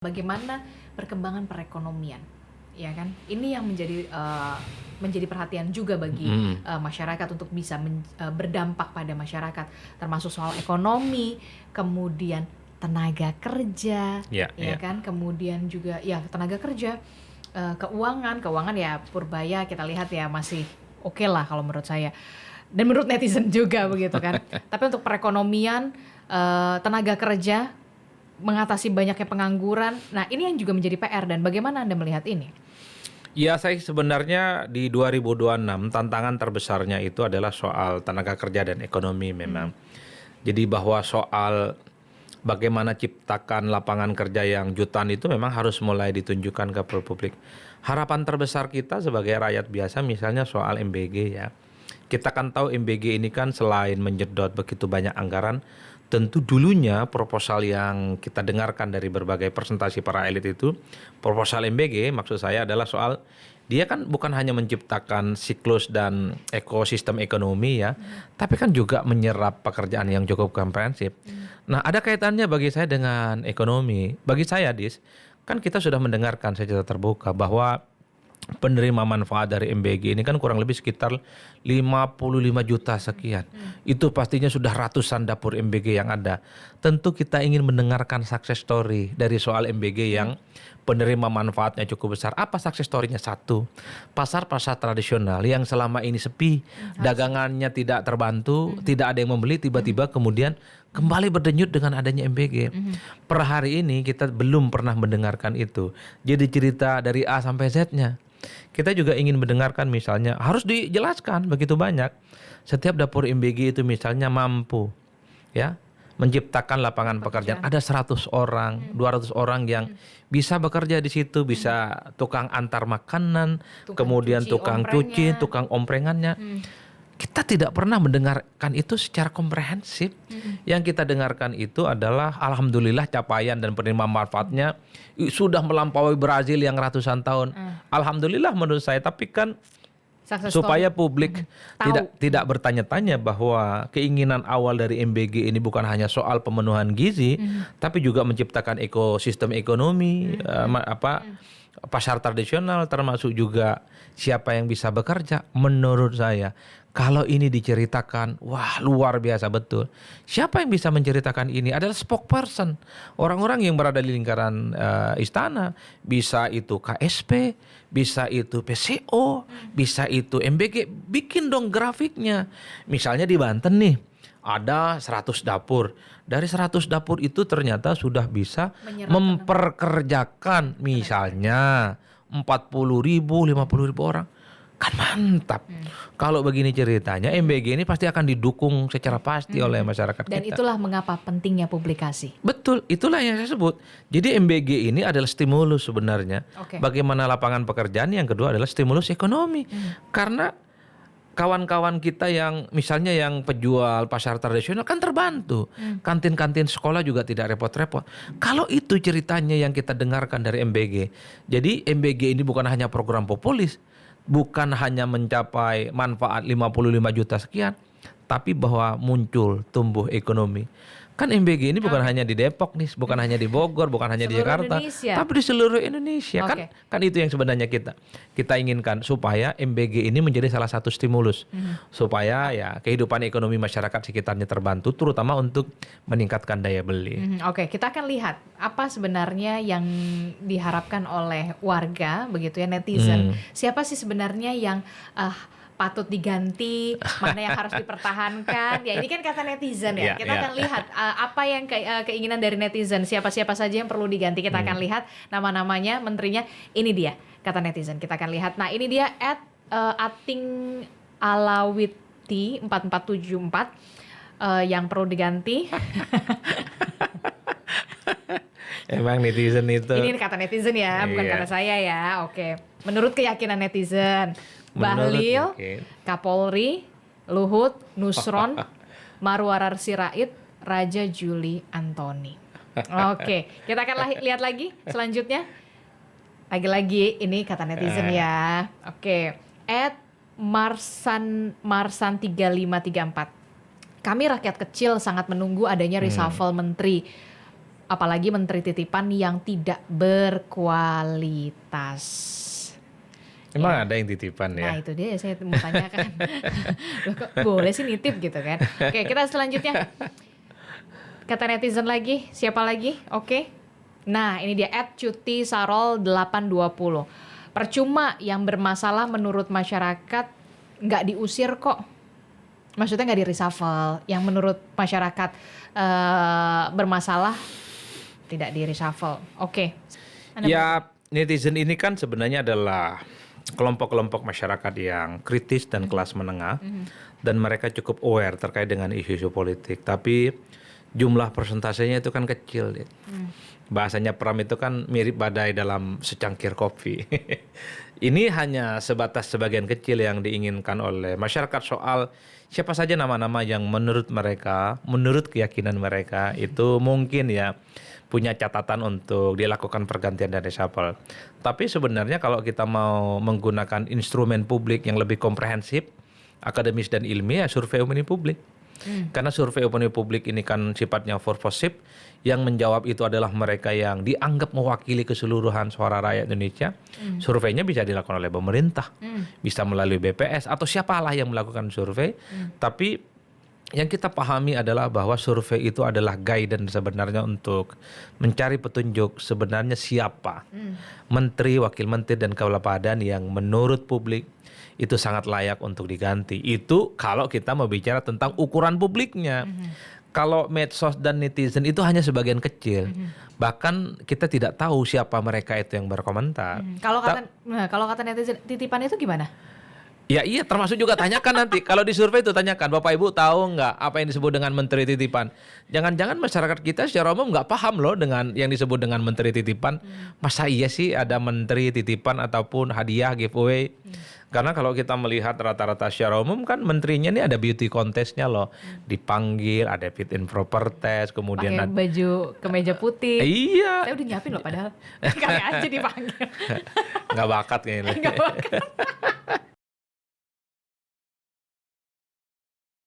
Bagaimana perkembangan perekonomian, ya kan? Ini yang menjadi perhatian juga bagi masyarakat untuk bisa berdampak pada masyarakat, termasuk soal ekonomi, kemudian tenaga kerja, Ya, ya ya. kan? Kemudian juga ya tenaga kerja, keuangan ya Purbaya kita lihat ya masih oke lah kalau menurut saya dan menurut netizen juga begitu kan. Tapi untuk perekonomian, tenaga kerja mengatasi banyaknya pengangguran. Nah, ini yang juga menjadi PR dan bagaimana Anda melihat ini? Ya, saya sebenarnya di 2026 tantangan terbesarnya itu adalah soal tenaga kerja dan ekonomi memang. Jadi bahwa soal bagaimana ciptakan lapangan kerja yang jutaan itu memang harus mulai ditunjukkan ke publik. Harapan terbesar kita sebagai rakyat biasa misalnya soal MBG ya. Kita kan tahu MBG ini kan selain menjedot begitu banyak anggaran, tentu dulunya proposal yang kita dengarkan dari berbagai presentasi para elit itu, proposal MBG maksud saya adalah soal dia kan bukan hanya menciptakan siklus dan ekosistem ekonomi ya, tapi kan juga menyerap pekerjaan yang cukup komprehensif. Nah, ada kaitannya bagi saya dengan ekonomi. Bagi saya, kan kita sudah mendengarkan secara terbuka bahwa penerima manfaat dari MBG ini kan kurang lebih sekitar 55 juta sekian. Itu pastinya sudah ratusan dapur MBG yang ada. Tentu kita ingin mendengarkan success story dari soal MBG yang penerima manfaatnya cukup besar. Apa success story-nya? Satu, pasar-pasar tradisional yang selama ini sepi, dagangannya tidak terbantu, tidak ada yang membeli, tiba-tiba kemudian kembali berdenyut dengan adanya MBG. Per hari ini kita belum pernah mendengarkan itu. Jadi cerita dari A sampai Z-nya. Kita juga ingin mendengarkan misalnya, harus dijelaskan begitu banyak. Setiap dapur MBG itu misalnya mampu ya menciptakan lapangan pekerjaan. Ada 100 orang, 200 orang yang bisa bekerja di situ, bisa tukang antar makanan, kemudian tukang cuci, tukang omprengannya. Kita tidak pernah mendengarkan itu secara komprehensif. Yang kita dengarkan itu adalah alhamdulillah capaian dan penerima manfaatnya sudah melampaui Brazil yang ratusan tahun. Alhamdulillah menurut saya, tapi kan Success supaya story. publik Tahu. tidak bertanya-tanya bahwa keinginan awal dari MBG ini bukan hanya soal pemenuhan gizi, tapi juga menciptakan ekosistem ekonomi, pasar tradisional, termasuk juga siapa yang bisa bekerja. Menurut saya, kalau ini diceritakan, wah luar biasa betul. Siapa yang bisa menceritakan ini adalah spokesperson, orang-orang yang berada di lingkaran istana. Bisa itu KSP, bisa itu PCO, bisa itu MBG. Bikin dong grafiknya. Misalnya di Banten nih, ada 100 dapur. Dari 100 dapur itu ternyata sudah bisa memperkerjakan misalnya 40.000, 50.000 orang. Kan mantap. Kalau begini ceritanya, MBG ini pasti akan didukung secara pasti oleh masyarakat Dan kita. itulah mengapa pentingnya publikasi. Betul, itulah yang saya sebut. Jadi MBG ini adalah stimulus sebenarnya. Oke. Bagaimana lapangan pekerjaan, yang kedua adalah stimulus ekonomi. Karena kawan-kawan kita yang misalnya yang penjual pasar tradisional kan terbantu. Kantin-kantin sekolah juga tidak repot-repot. Kalau itu ceritanya yang kita dengarkan dari MBG. Jadi MBG ini bukan hanya program populis, bukan hanya mencapai manfaat 55 juta sekian, tapi bahwa muncul tumbuh ekonomi. Kan MBG ini bukan hanya di Depok nih, bukan hanya di Bogor, bukan hanya di Seluruh Jakarta, Indonesia. tapi di seluruh Indonesia. Oke. Kan itu yang sebenarnya kita inginkan, supaya MBG ini menjadi salah satu stimulus supaya ya kehidupan ekonomi masyarakat sekitarnya terbantu, terutama untuk meningkatkan daya beli. Oke, kita akan lihat apa sebenarnya yang diharapkan oleh warga begitu ya, netizen. Siapa sih sebenarnya yang patut diganti, mana yang harus dipertahankan. Ya ini kan kata netizen ya. Iya, Kita iya. akan lihat apa yang keinginan dari netizen, siapa-siapa saja yang perlu diganti. Kita akan lihat nama-namanya, menterinya. Ini dia kata netizen. Kita akan lihat. Nah, ini dia @ating alawiti 4474 yang perlu diganti. Emang netizen itu. Ini kata netizen ya, bukan Iya. kata saya ya. Oke. Menurut keyakinan netizen, Menurut Bahlil, mungkin. Kapolri, Luhut, Nusron, Marwarar Sirait, Raja Juli Antoni. Oke, kita akan lihat lagi selanjutnya. Lagi-lagi ini kata netizen ya. Oke. @marsan 3534. Kami rakyat kecil sangat menunggu adanya reshuffle menteri. apalagi menteri titipan yang tidak berkualitas. Emang ada yang titipan Nah ya? itu dia saya mau tanyakan. Loh, kok boleh sih nitip gitu kan. Oke, kita selanjutnya. Kata netizen lagi, siapa lagi? Oke. Nah ini dia @cutisarol820. Percuma yang bermasalah menurut masyarakat nggak diusir kok. Maksudnya nggak di reshuffle. Yang menurut masyarakat bermasalah tidak di reshuffle. Oke. Ya, netizen ini kan sebenarnya adalah kelompok-kelompok masyarakat yang kritis dan kelas menengah, dan mereka cukup aware terkait dengan isu-isu politik. Tapi jumlah persentasenya itu kan kecil. Bahasanya Pram itu kan mirip badai dalam secangkir kopi. Ini hanya sebatas sebagian kecil yang diinginkan oleh masyarakat soal siapa saja nama-nama yang menurut mereka, menurut keyakinan mereka itu mungkin ya punya catatan untuk dilakukan pergantian dan reshuffle. Tapi sebenarnya kalau kita mau menggunakan instrumen publik yang lebih komprehensif, akademis dan ilmiah, survei opini publik. Karena survei opini publik ini kan sifatnya purposive, yang menjawab itu adalah mereka yang dianggap mewakili keseluruhan suara rakyat Indonesia. Surveinya bisa dilakukan oleh pemerintah, bisa melalui BPS atau siapalah yang melakukan survei. Tapi yang kita pahami adalah bahwa survei itu adalah guidance sebenarnya untuk mencari petunjuk sebenarnya siapa menteri, wakil menteri, dan kepala badan yang menurut publik itu sangat layak untuk diganti. Itu kalau kita mau bicara tentang ukuran publiknya. Kalau medsos dan netizen itu hanya sebagian kecil. Bahkan kita tidak tahu siapa mereka itu yang berkomentar. Kalau kata netizen titipan itu gimana? Ya iya, termasuk juga tanyakan nanti. Kalau di survei itu tanyakan, Bapak Ibu tahu nggak apa yang disebut dengan menteri titipan? Jangan-jangan masyarakat kita secara umum nggak paham loh dengan yang disebut dengan menteri titipan. Masa iya sih ada menteri titipan ataupun hadiah giveaway? Karena kalau kita melihat rata-rata secara umum kan menterinya ini ada beauty contestnya loh. Dipanggil, ada fit and proper test, kemudian pakai baju kemeja putih. Iya. Saya udah nyiapin loh padahal. Kali aja dipanggil. Nggak bakat kayaknya. Nggak bakat.